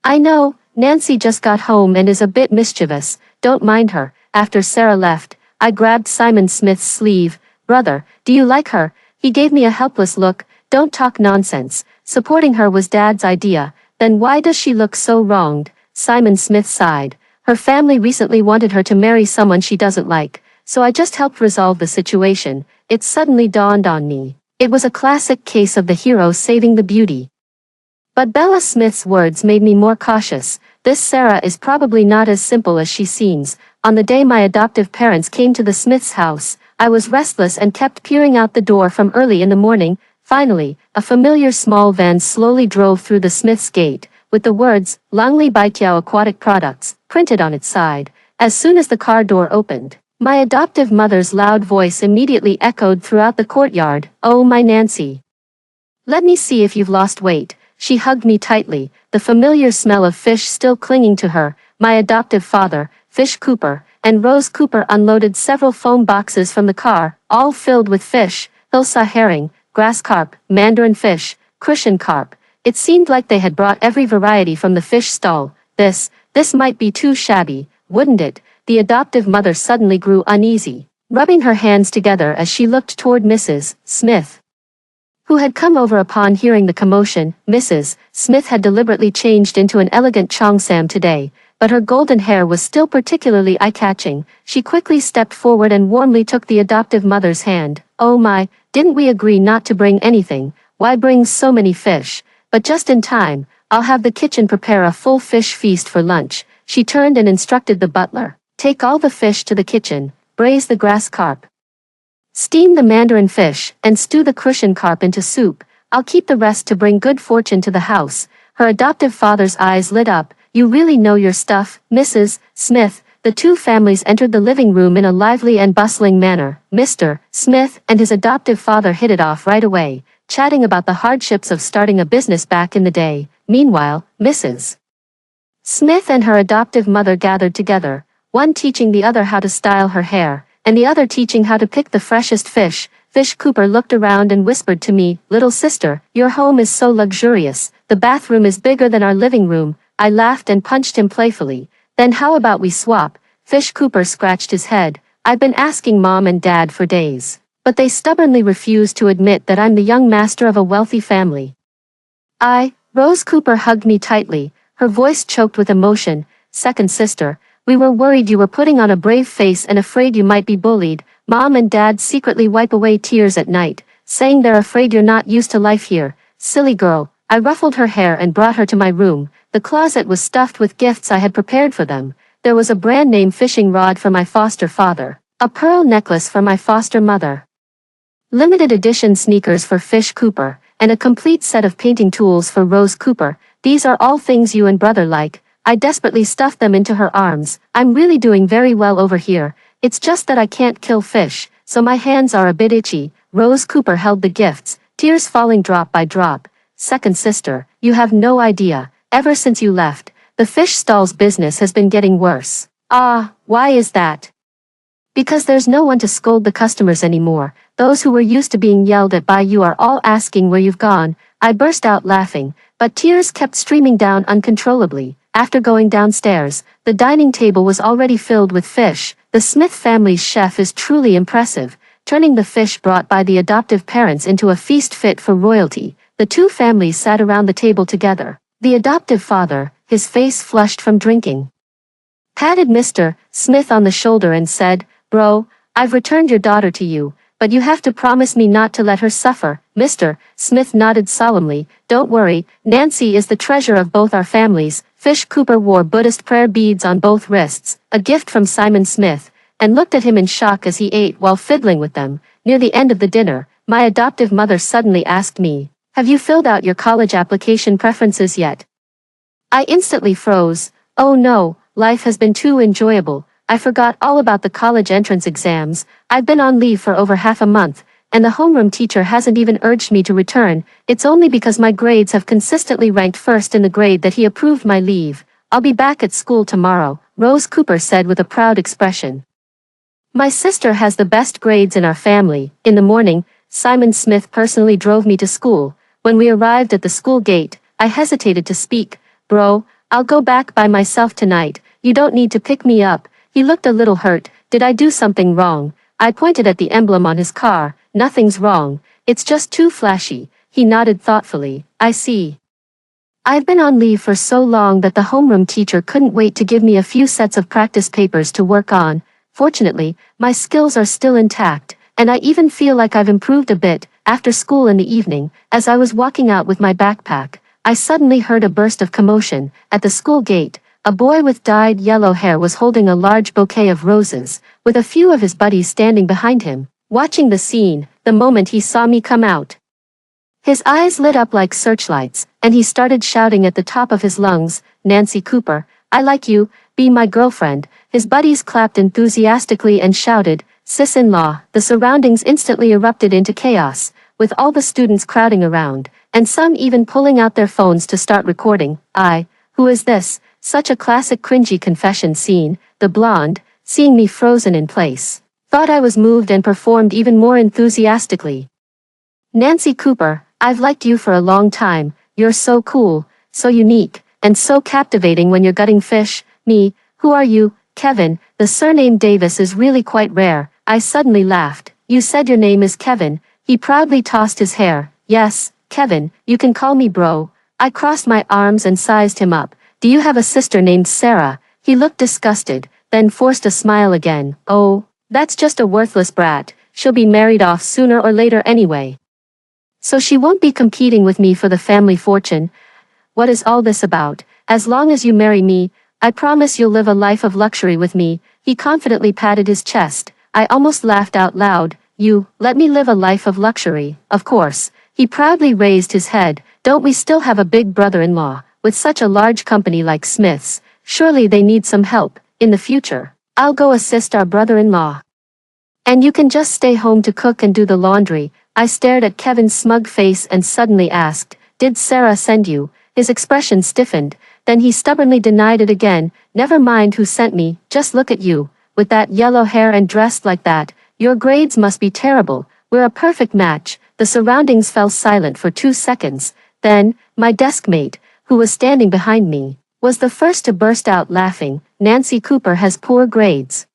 I know, Nancy just got home and is a bit mischievous. Don't mind her. After Sarah left, I grabbed Simon Smith's sleeve. Brother, do you like her? He gave me a helpless look. Don't talk nonsense. Supporting her was Dad's idea. Then why does she look so wronged? Simon Smith sighed. Her family recently wanted her to marry someone she doesn't like, so I just helped resolve the situation. It suddenly dawned on me. It was a classic case of the hero saving the beauty. But Bella Smith's words made me more cautious. This Sarah is probably not as simple as she seems. On the day my adoptive parents came to the Smiths' house, I was restless and kept peering out the door from early in the morning. Finally, a familiar small van slowly drove through the Smiths' gate, with the words, Langley Baikiao Aquatic Products, printed on its side. As soon as the car door opened, my adoptive mother's loud voice immediately echoed throughout the courtyard, "Oh, my Nancy. Let me see if you've lost weight." She hugged me tightly, the familiar smell of fish still clinging to her. My adoptive father, Fish Cooper, and Rose Cooper unloaded several foam boxes from the car, all filled with fish, Hilsa herring, grass carp, mandarin fish, crucian carp. It seemed like they had brought every variety from the fish stall. This might be too shabby, wouldn't it? The adoptive mother suddenly grew uneasy, rubbing her hands together as she looked toward Mrs. Smith, who had come over upon hearing the commotion. Mrs. Smith had deliberately changed into an elegant cheongsam today, but her golden hair was still particularly eye-catching. She quickly stepped forward and warmly took the adoptive mother's hand. "Oh my, didn't we agree not to bring anything? Why bring so many fish? But just in time, I'll have the kitchen prepare a full fish feast for lunch." She turned and instructed the butler, "Take all the fish to the kitchen, braise the grass carp, steam the mandarin fish, and stew the crucian carp into soup. I'll keep the rest to bring good fortune to the house." Her adoptive father's eyes lit up. "You really know your stuff, Mrs. Smith." The two families entered the living room in a lively and bustling manner. Mr. Smith and his adoptive father hit it off right away, chatting about the hardships of starting a business back in the day. Meanwhile, Mrs. Smith and her adoptive mother gathered together, one teaching the other how to style her hair, and the other teaching how to pick the freshest fish. Fish Cooper looked around and whispered to me, "Little sister, your home is so luxurious. The bathroom is bigger than our living room." I laughed and punched him playfully. "Then how about we swap?" Fish Cooper scratched his head. "I've been asking Mom and Dad for days, but they stubbornly refuse to admit that I'm the young master of a wealthy family." Rose Cooper hugged me tightly, her voice choked with emotion. "Second sister, we were worried you were putting on a brave face and afraid you might be bullied." Mom and Dad secretly wipe away tears at night, saying they're afraid you're not used to life here. Silly girl. I ruffled her hair and brought her to my room. The closet was stuffed with gifts I had prepared for them. There was a brand-name fishing rod for my foster father, a pearl necklace for my foster mother, limited edition sneakers for Fish Cooper, and a complete set of painting tools for Rose Cooper. "These are all things you and brother like." I desperately stuffed them into her arms. "I'm really doing very well over here. It's just that I can't kill fish, so my hands are a bit itchy." Rose Cooper held the gifts, tears falling drop by drop. "Second sister, you have no idea. Ever since you left, the fish stall's business has been getting worse." "Ah, why is that?" "Because there's no one to scold the customers anymore. Those who were used to being yelled at by you are all asking where you've gone." I burst out laughing, but tears kept streaming down uncontrollably. After going downstairs, the dining table was already filled with fish. The Smith family's chef is truly impressive, turning the fish brought by the adoptive parents into a feast fit for royalty. The two families sat around the table together. The adoptive father, his face flushed from drinking, patted Mr. Smith on the shoulder and said, "Bro, I've returned your daughter to you, but you have to promise me not to let her suffer." Mr. Smith nodded solemnly. "Don't worry, Nancy is the treasure of both our families." Fish Cooper wore Buddhist prayer beads on both wrists, a gift from Simon Smith, and looked at him in shock as he ate while fiddling with them. Near the end of the dinner, my adoptive mother suddenly asked me, "Have you filled out your college application preferences yet?" I instantly froze. Oh no, life has been too enjoyable. I forgot all about the college entrance exams. I've been on leave for over half a month, and the homeroom teacher hasn't even urged me to return. It's only because my grades have consistently ranked first in the grade that he approved my leave. "I'll be back at school tomorrow," Rose Cooper said with a proud expression. "My sister has the best grades in our family." In the morning, Simon Smith personally drove me to school. When we arrived at the school gate, I hesitated to speak. "Bro, I'll go back by myself tonight. You don't need to pick me up." He looked a little hurt. "Did I do something wrong?" I pointed at the emblem on his car. "Nothing's wrong. It's just too flashy." He nodded thoughtfully. "I see. I've been on leave for so long that the homeroom teacher couldn't wait to give me a few sets of practice papers to work on. Fortunately, my skills are still intact, and I even feel like I've improved a bit." after school in the evening, as I was walking out with my backpack, I suddenly heard a burst of commotion. At the school gate, a boy with dyed yellow hair was holding a large bouquet of roses, with a few of his buddies standing behind him, watching the scene. The moment he saw me come out, his eyes lit up like searchlights, and he started shouting at the top of his lungs, "Nancy Cooper, I like you, be my girlfriend." His buddies clapped enthusiastically and shouted, "Sis-in-law." The surroundings instantly erupted into chaos, with all the students crowding around, and some even pulling out their phones to start recording. Who is this? Such a classic cringy confession scene. The blonde, seeing me frozen in place, thought I was moved and performed even more enthusiastically. "Nancy Cooper, I've liked you for a long time. You're so cool, so unique, and so captivating when you're gutting fish." "Me? Who are you?" "Kevin, the surname Davis is really quite rare." I suddenly laughed. "You said your name is Kevin." He proudly tossed his hair. "Yes, Kevin, you can call me bro." I crossed my arms and sized him up. "Do you have a sister named Sarah?" He looked disgusted, then forced a smile again. "Oh, that's just a worthless brat. She'll be married off sooner or later anyway. So she won't be competing with me for the family fortune." "What is all this about?" "As long as you marry me, I promise you'll live a life of luxury with me." He confidently patted his chest. I almost laughed out loud. "You, let me live a life of luxury?" "Of course." He proudly raised his head. "Don't we still have a big brother-in-law? With such a large company like Smith's, surely they need some help. In the future, I'll go assist our brother-in-law. And you can just stay home to cook and do the laundry." I stared at Kevin's smug face and suddenly asked, "Did Sarah send you?" His expression stiffened, then he stubbornly denied it again. "Never mind who sent me, just look at you, with that yellow hair and dressed like that. Your grades must be terrible. We're a perfect match." The surroundings fell silent for 2 seconds. Then, my desk mate, who was standing behind me, was the first to burst out laughing. "Nancy Cooper has poor grades."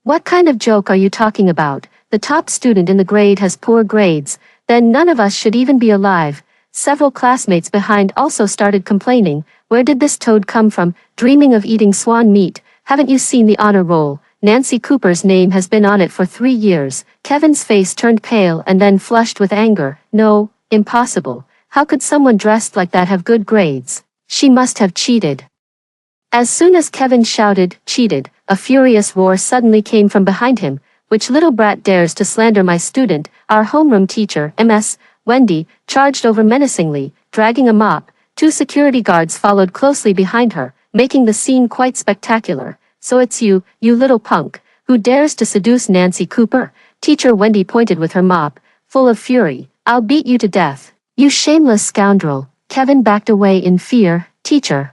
"What kind of joke are you talking about? The top student in the grade has poor grades. Then none of us should even be alive." Several classmates behind also started complaining. "Where did this toad come from, dreaming of eating swan meat? Haven't you seen the honor roll? Nancy Cooper's name has been on it for 3 years. Kevin's face turned pale and then flushed with anger. "No, impossible. How could someone dressed like that have good grades? She must have cheated." As soon as Kevin shouted, "Cheated," a furious roar suddenly came from behind him. "Which little brat dares to slander my student?" Our homeroom teacher, Ms. Wendy, charged over menacingly, dragging a mop. 2 security guards followed closely behind her, making the scene quite spectacular. "So it's you, you little punk, who dares to seduce Nancy Cooper?" Teacher Wendy pointed with her mop, full of fury. "I'll beat you to death, you shameless scoundrel." Kevin backed away in fear. "Teacher,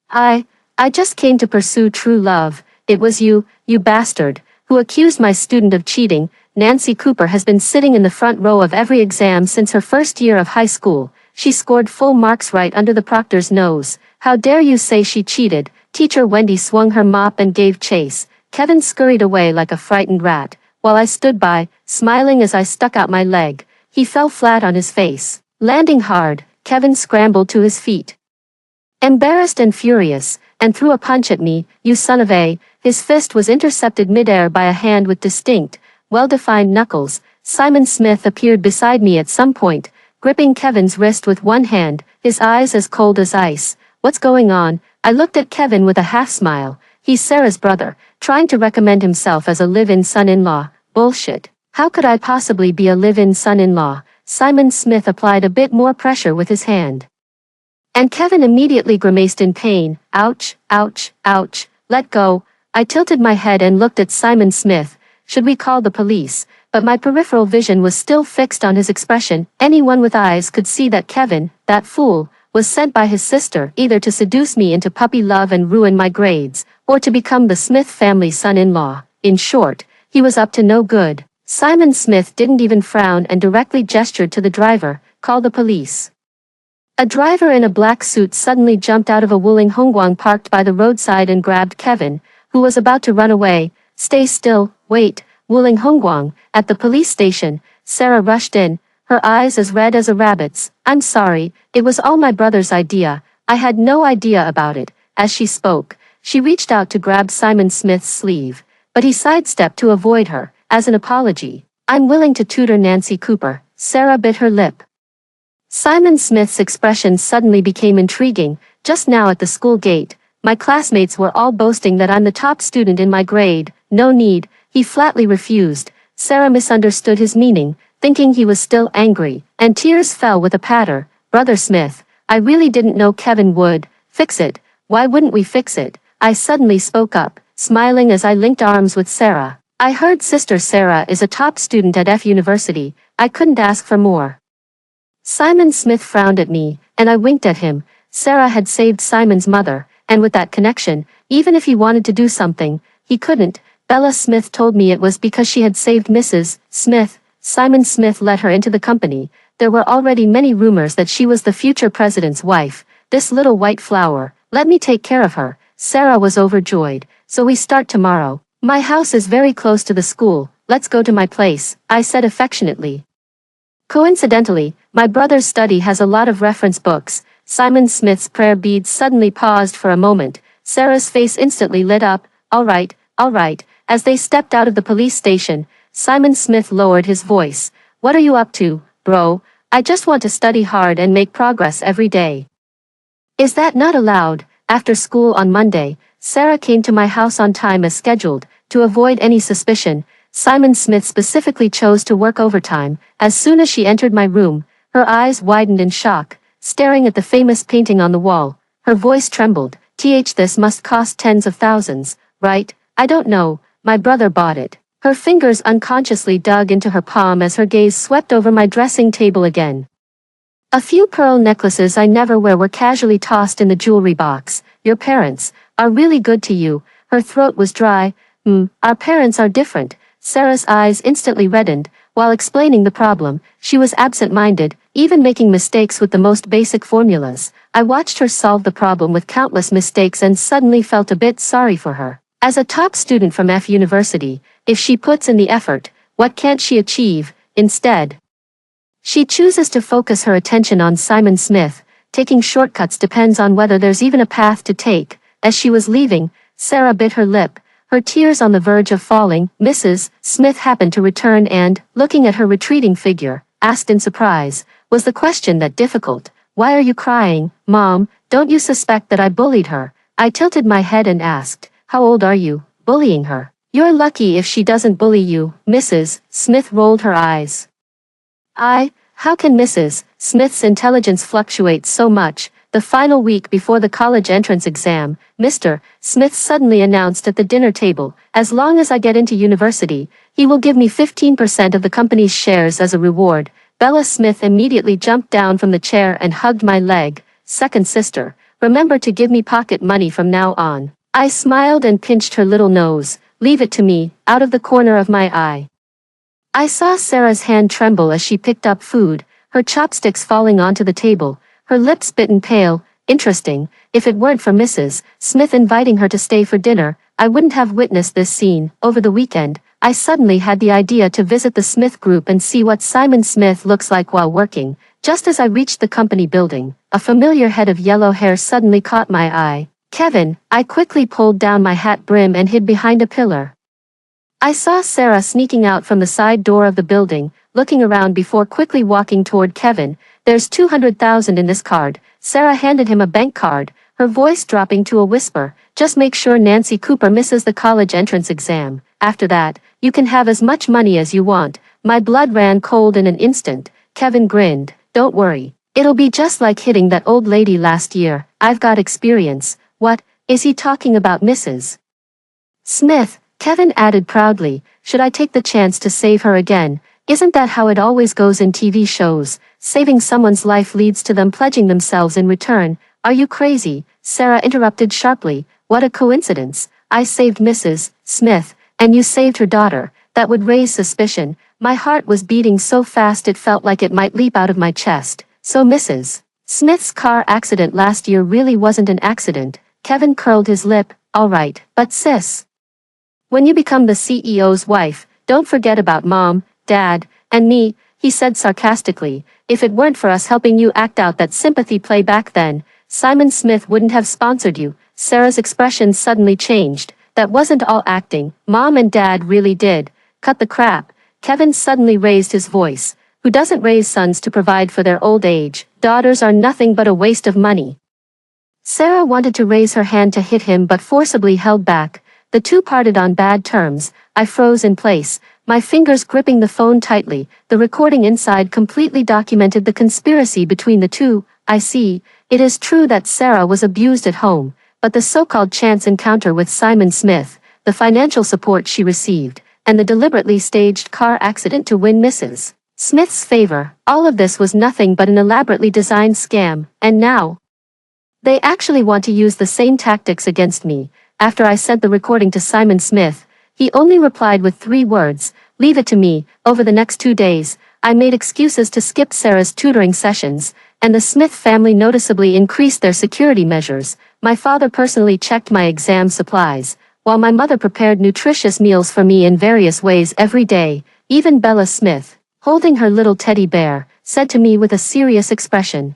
I just came to pursue true love." "It was you bastard, who accused my student of cheating." "Nancy Cooper has been sitting in the front row of every exam since her first year of high school. She scored full marks right under the proctor's nose. How dare you say she cheated?" Teacher Wendy swung her mop and gave chase. Kevin scurried away like a frightened rat, while I stood by, smiling as I stuck out my leg. He fell flat on his face, landing hard. Kevin scrambled to his feet, embarrassed and furious, and threw a punch at me. "You son of a..." His fist was intercepted midair by a hand with distinct, well-defined knuckles. Simon Smith appeared beside me at some point, gripping Kevin's wrist with one hand, his eyes as cold as ice. "What's going on?" I looked at Kevin with a half-smile. "He's Sarah's brother, trying to recommend himself as a live-in son-in-law." "Bullshit. How could I possibly be a live-in son-in-law?" Simon Smith applied a bit more pressure with his hand, and Kevin immediately grimaced in pain. "Ouch, ouch, ouch. Let go." I tilted my head and looked at Simon Smith. Should we call the police? But my peripheral vision was still fixed on his expression. Anyone with eyes could see that Kevin, that fool, was sent by his sister either to seduce me into puppy love and ruin my grades, or to become the Smith family son-in-law. In short, he was up to no good. Simon Smith didn't even frown and directly gestured to the driver. "Call the police." A driver in a black suit suddenly jumped out of a Wuling Hongguang parked by the roadside and grabbed Kevin, who was about to run away. "Stay still, wait." Wuling Hongguang, at the police station. Sarah rushed in, her eyes as red as a rabbit's. "I'm sorry, it was all my brother's idea. I had no idea about it." As she spoke, she reached out to grab Simon Smith's sleeve, but he sidestepped to avoid her. As an apology, "I'm willing to tutor Nancy Cooper." Sarah bit her lip. Simon Smith's expression suddenly became intriguing. Just now at the school gate, my classmates were all boasting that I'm the top student in my grade. No need, he flatly refused. Sarah misunderstood his meaning, thinking he was still angry, and tears fell with a patter. Brother Smith, I really didn't know Kevin would fix it. Why wouldn't we fix it? I suddenly spoke up, smiling as I linked arms with Sarah. I heard Sister Sarah is a top student at F University. I couldn't ask for more. Simon Smith frowned at me, and I winked at him. Sarah had saved Simon's mother, and with that connection, even if he wanted to do something, he couldn't. Bella Smith told me it was because she had saved Mrs. Smith. Simon Smith let her into the company. There were already many rumors that she was the future president's wife. This little white flower, let me take care of her. Sarah was overjoyed. So we start tomorrow. My house is very close to the school. Let's go to my place, I said affectionately. Coincidentally, my brother's study has a lot of reference books. Simon Smith's prayer beads suddenly paused for a moment. Sarah's face instantly lit up. All right. As they stepped out of the police station, Simon Smith lowered his voice. What are you up to, bro? I just want to study hard and make progress every day. Is that not allowed? After school on Monday, Sarah came to my house on time as scheduled. To avoid any suspicion, Simon Smith specifically chose to work overtime. As soon as she entered my room, her eyes widened in shock, staring at the famous painting on the wall. Her voice trembled. This must cost tens of thousands, right? I don't know. My brother bought it. Her fingers unconsciously dug into her palm as her gaze swept over my dressing table again. A few pearl necklaces I never wear were casually tossed in the jewelry box. Your parents are really good to you. Her throat was dry. Our parents are different. Sarah's eyes instantly reddened. While explaining the problem, she was absent-minded, even making mistakes with the most basic formulas. I watched her solve the problem with countless mistakes and suddenly felt a bit sorry for her. As a top student from F University, if she puts in the effort, what can't she achieve? Instead, she chooses to focus her attention on Simon Smith. Taking shortcuts depends on whether there's even a path to take. As she was leaving, Sarah bit her lip, her tears on the verge of falling. Mrs. Smith happened to return and, looking at her retreating figure, asked in surprise, was the question that difficult? Why are you crying, Mom? Don't you suspect that I bullied her? I tilted my head and asked, how old are you? Bullying her? You're lucky if she doesn't bully you. Mrs. Smith rolled her eyes. How can Mrs. Smith's intelligence fluctuate so much? The final week before the college entrance exam, Mr. Smith suddenly announced at the dinner table, as long as I get into university, he will give me 15% of the company's shares as a reward. Bella Smith immediately jumped down from the chair and hugged my leg. Second sister, remember to give me pocket money from now on. I smiled and pinched her little nose. Leave it to me, out of the corner of my eye. I saw Sarah's hand tremble as she picked up food, her chopsticks falling onto the table, her lips bitten pale. Interesting, if it weren't for Mrs. Smith inviting her to stay for dinner, I wouldn't have witnessed this scene. Over the weekend, I suddenly had the idea to visit the Smith Group and see what Simon Smith looks like while working. Just as I reached the company building, a familiar head of yellow hair suddenly caught my eye. Kevin, I quickly pulled down my hat brim and hid behind a pillar. I saw Sarah sneaking out from the side door of the building, looking around before quickly walking toward Kevin. There's 200,000 in this card. Sarah handed him a bank card, her voice dropping to a whisper. Just make sure Nancy Cooper misses the college entrance exam. After that, you can have as much money as you want. My blood ran cold in an instant. Kevin grinned. Don't worry. It'll be just like hitting that old lady last year. I've got experience. What, is he talking about Mrs. Smith? Kevin added proudly. Should I take the chance to save her again? Isn't that how it always goes in TV shows? Saving someone's life leads to them pledging themselves in return. Are you crazy? Sarah interrupted sharply. What a coincidence. I saved Mrs. Smith, and you saved her daughter. That would raise suspicion. My heart was beating so fast it felt like it might leap out of my chest. So Mrs. Smith's car accident last year really wasn't an accident. Kevin curled his lip. All right, but sis, when you become the CEO's wife, don't forget about Mom, Dad, and me, he said sarcastically. If it weren't for us helping you act out that sympathy play back then, Simon Smith wouldn't have sponsored you. Sarah's expression suddenly changed. That wasn't all acting. Mom and Dad really did. Cut the crap. Kevin suddenly raised his voice. who doesn't raise sons to provide for their old age. Daughters are nothing but a waste of money. Sarah wanted to raise her hand to hit him but forcibly held back. The two parted on bad terms. I froze in place, my fingers gripping the phone tightly. The recording inside completely documented the conspiracy between the two. I see, it is true that Sarah was abused at home, but the so-called chance encounter with Simon Smith, the financial support she received, and the deliberately staged car accident to win Mrs. Smith's favor, all of this was nothing but an elaborately designed scam, and now they actually want to use the same tactics against me. After I sent the recording to Simon Smith, he only replied with 3 words, "Leave it to me." Over the next 2 days, I made excuses to skip Sarah's tutoring sessions, and the Smith family noticeably increased their security measures. My father personally checked my exam supplies, while my mother prepared nutritious meals for me in various ways every day. Even Bella Smith, holding her little teddy bear, said to me with a serious expression,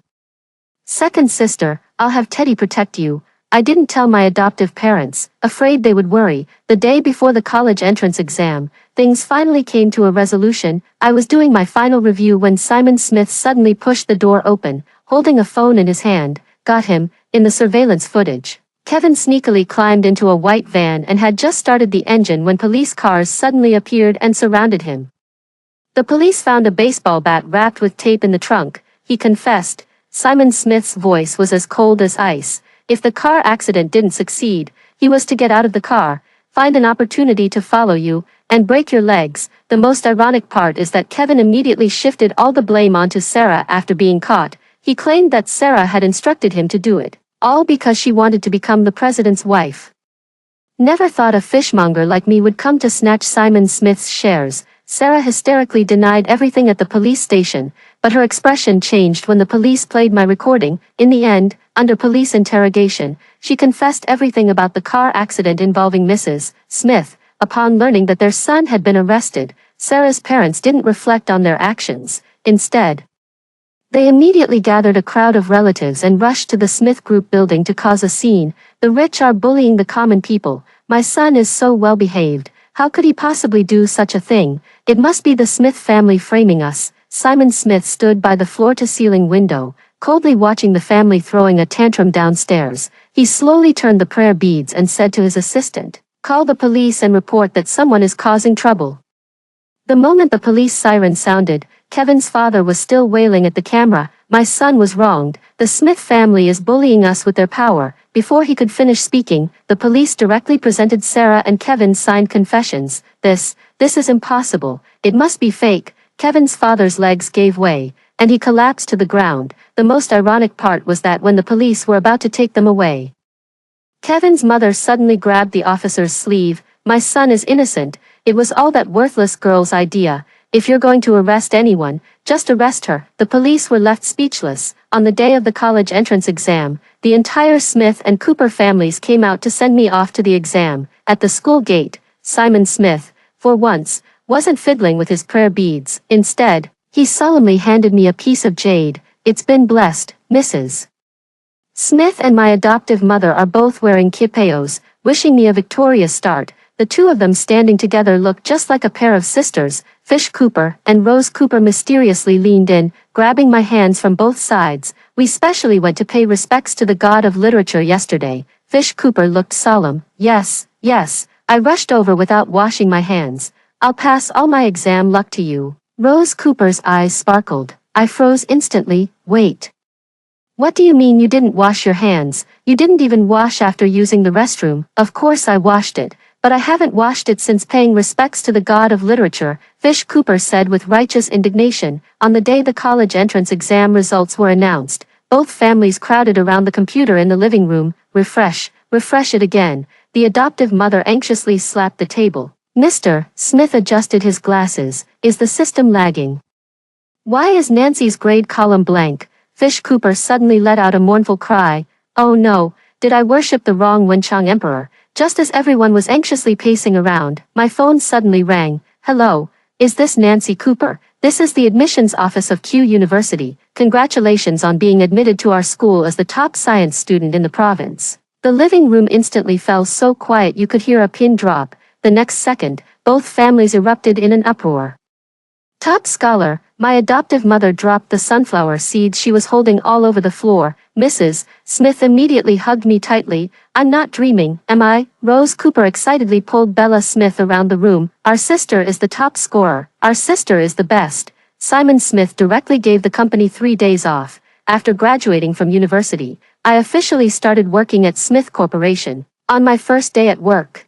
"Second sister, I'll have Teddy protect you." I didn't tell my adoptive parents, afraid they would worry. The day before the college entrance exam, things finally came to a resolution. I was doing my final review when Simon Smith suddenly pushed the door open, holding a phone in his hand. Got him, in the surveillance footage. Kevin sneakily climbed into a white van and had just started the engine when police cars suddenly appeared and surrounded him. The police found a baseball bat wrapped with tape in the trunk. He confessed. Simon Smith's voice was as cold as ice. If the car accident didn't succeed, he was to get out of the car, find an opportunity to follow you, and break your legs. The most ironic part is that Kevin immediately shifted all the blame onto Sarah after being caught. He claimed that Sarah had instructed him to do it, all because she wanted to become the president's wife. Never thought a fishmonger like me would come to snatch Simon Smith's shares. Sarah hysterically denied everything at the police station, but her expression changed when the police played my recording. In the end, under police interrogation, she confessed everything about the car accident involving Mrs. Smith. Upon learning that their son had been arrested, Sarah's parents didn't reflect on their actions. Instead, they immediately gathered a crowd of relatives and rushed to the Smith Group building to cause a scene. The rich are bullying the common people. My son is so well behaved. How could he possibly do such a thing? It must be the Smith family framing us. Simon Smith stood by the floor-to-ceiling window, coldly watching the family throwing a tantrum downstairs. He slowly turned the prayer beads and said to his assistant, "Call the police and report that someone is causing trouble." The moment the police siren sounded, Kevin's father was still wailing at the camera. "My son was wronged. The Smith family is bullying us with their power." Before he could finish speaking, the police directly presented Sarah and Kevin's signed confessions. This is impossible. It must be fake." Kevin's father's legs gave way, and he collapsed to the ground. The most ironic part was that when the police were about to take them away, Kevin's mother suddenly grabbed the officer's sleeve. "My son is innocent. It was all that worthless girl's idea. If you're going to arrest anyone, just arrest her." The police were left speechless. On the day of the college entrance exam, the entire Smith and Cooper families came out to send me off to the exam. At the school gate, Simon Smith, for once, wasn't fiddling with his prayer beads. Instead, he solemnly handed me a piece of jade. "It's been blessed, Mrs. Smith, and my adoptive mother are both wearing kipayos, wishing me a victorious start." The two of them standing together looked just like a pair of sisters. Fish Cooper and Rose Cooper mysteriously leaned in, grabbing my hands from both sides. "We specially went to pay respects to the god of literature yesterday." Fish Cooper looked solemn. Yes. I rushed over without washing my hands. "I'll pass all my exam luck to you." Rose Cooper's eyes sparkled. I froze instantly. "Wait. What do you mean you didn't wash your hands? You didn't even wash after using the restroom?" "Of course I washed it, but I haven't washed it since paying respects to the god of literature," Fish Cooper said with righteous indignation. On the day the college entrance exam results were announced, both families crowded around the computer in the living room. Refresh it again." The adoptive mother anxiously slapped the table. "Mr. Smith adjusted his glasses. "Is the system lagging? Why is Nancy's grade column blank?" Fish Cooper suddenly let out a mournful cry. "Oh no, did I worship the wrong Wenchang emperor?" Just as everyone was anxiously pacing around, my phone suddenly rang. "Hello, is this Nancy Cooper? This is the admissions office of Q University. Congratulations on being admitted to our school as the top science student in the province." The living room instantly fell so quiet you could hear a pin drop. The next second, both families erupted in an uproar. Top scholar, my adoptive mother dropped the sunflower seeds she was holding all over the floor. Mrs. Smith immediately hugged me tightly. I'm not dreaming, am I? Rose Cooper excitedly pulled Bella Smith around the room. Our sister is the top scorer. Our sister is the best. Simon Smith directly gave the company 3 days off. After graduating from university, I officially started working at Smith Corporation. On my first day at work,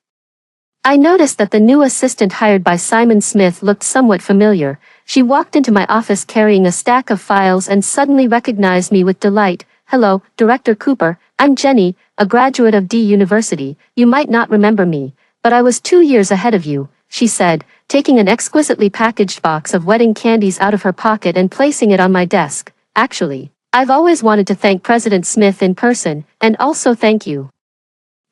I noticed that the new assistant hired by Simon Smith looked somewhat familiar. She walked into my office carrying a stack of files and suddenly recognized me with delight. Hello, Director Cooper, I'm Jenny, a graduate of D University. You might not remember me, but I was 2 years ahead of you, she said, taking an exquisitely packaged box of wedding candies out of her pocket and placing it on my desk. Actually, I've always wanted to thank President Smith in person, and also thank you.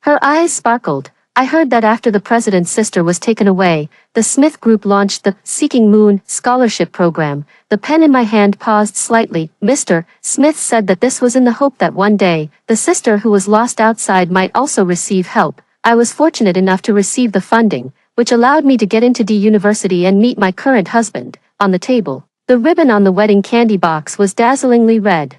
Her eyes sparkled. I heard that after the president's sister was taken away, the Smith Group launched the Seeking Moon scholarship program. The pen in my hand paused slightly. Mr. Smith said that this was in the hope that one day, the sister who was lost outside might also receive help. I was fortunate enough to receive the funding, which allowed me to get into D University and meet my current husband. On the table, the ribbon on the wedding candy box was dazzlingly red.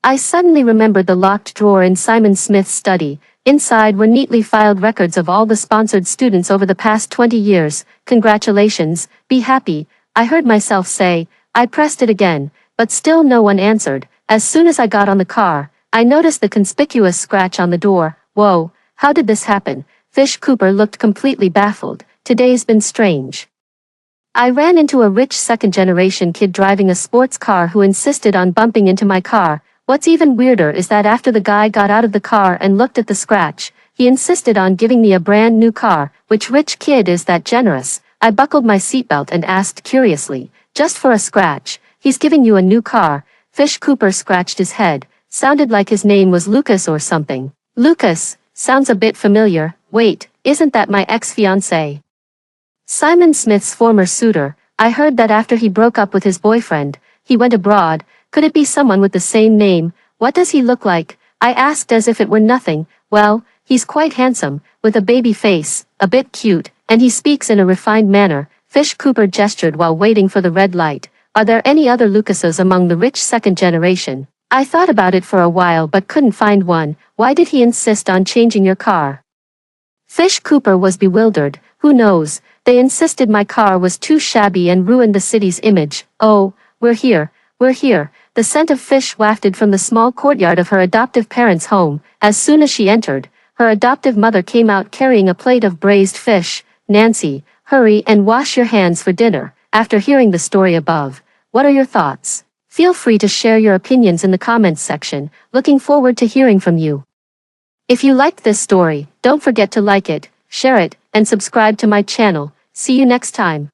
I suddenly remembered the locked drawer in Simon Smith's study. Inside were neatly filed records of all the sponsored students over the past 20 years. Congratulations, be happy, I heard myself say. I pressed it again, but still no one answered. As soon as I got on the car, I noticed the conspicuous scratch on the door. Whoa, how did this happen? Fish Cooper looked completely baffled. Today's been strange. I ran into a rich second-generation kid driving a sports car who insisted on bumping into my car. What's even weirder is that after the guy got out of the car and looked at the scratch, he insisted on giving me a brand new car. Which rich kid is that generous? I buckled my seatbelt and asked curiously, just for a scratch, he's giving you a new car? Fish Cooper scratched his head, sounded like his name was Lucas or something. Lucas, sounds a bit familiar. Wait, isn't that my ex-fiancé? Simon Smith's former suitor. I heard that after he broke up with his boyfriend, he went abroad. Could it be someone with the same name? What does he look like? I asked as if it were nothing. Well, he's quite handsome, with a baby face, a bit cute, and he speaks in a refined manner. Fish Cooper gestured while waiting for the red light. Are there any other Lucases among the rich second generation? I thought about it for a while but couldn't find one. Why did he insist on changing your car? Fish Cooper was bewildered. Who knows? They insisted my car was too shabby and ruined the city's image. Oh, we're here. We're here. The scent of fish wafted from the small courtyard of her adoptive parents' home. As soon as she entered, her adoptive mother came out carrying a plate of braised fish. Nancy, hurry and wash your hands for dinner. After hearing the story above, what are your thoughts? Feel free to share your opinions in the comments section. Looking forward to hearing from you. If you liked this story, don't forget to like it, share it, and subscribe to my channel. See you next time.